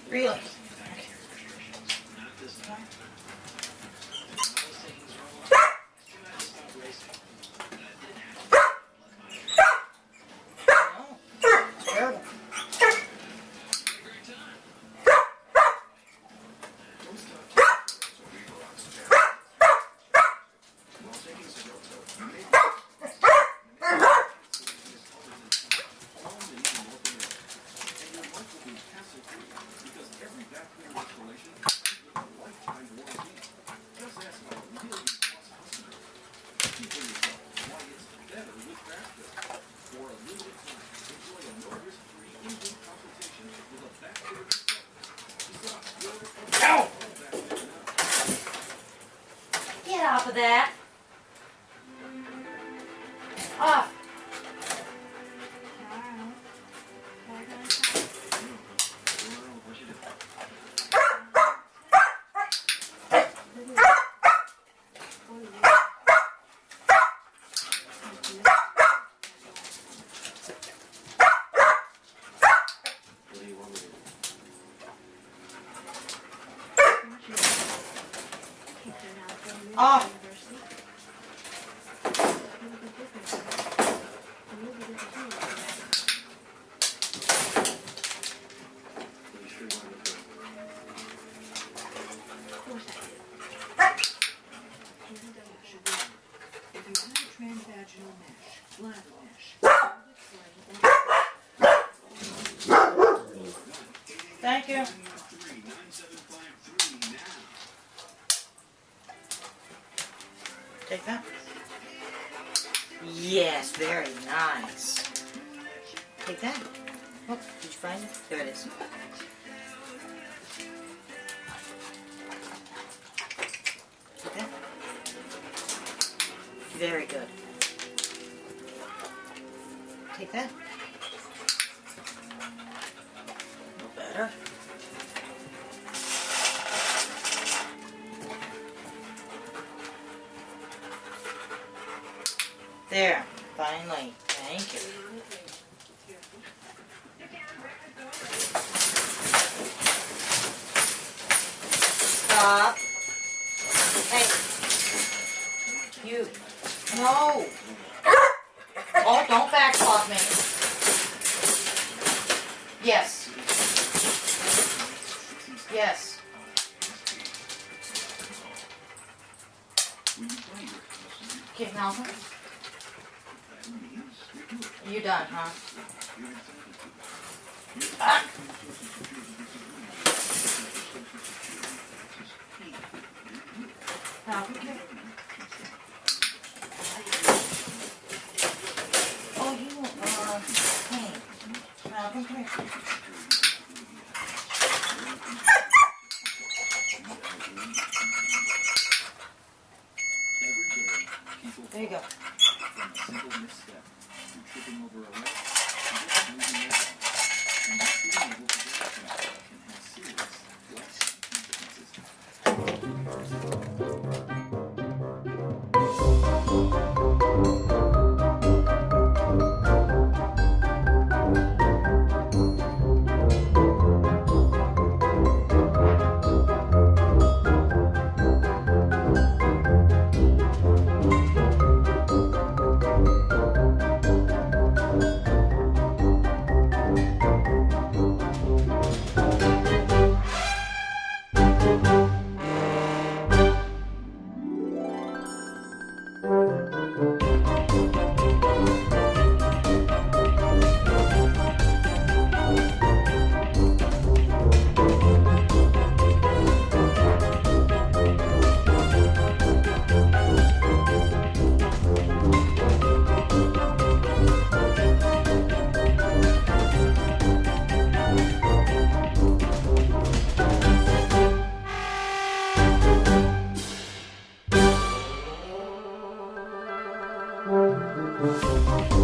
Really? Terrible. Ow! Get off of that. Off. Off. Thank you. Take that. Yes, very nice. Take that. Oh, did you find it? There it is. Take that. Very good. Take that. A little better. There, finally. Thank you. Stop. Hey. You. No. Oh, don't backslap me. Yes. Yes. Okay, Malcolm. You done, huh? Ah. Malcolm, come here. Oh, you paint. Malcolm, come here. There you go. Thank you.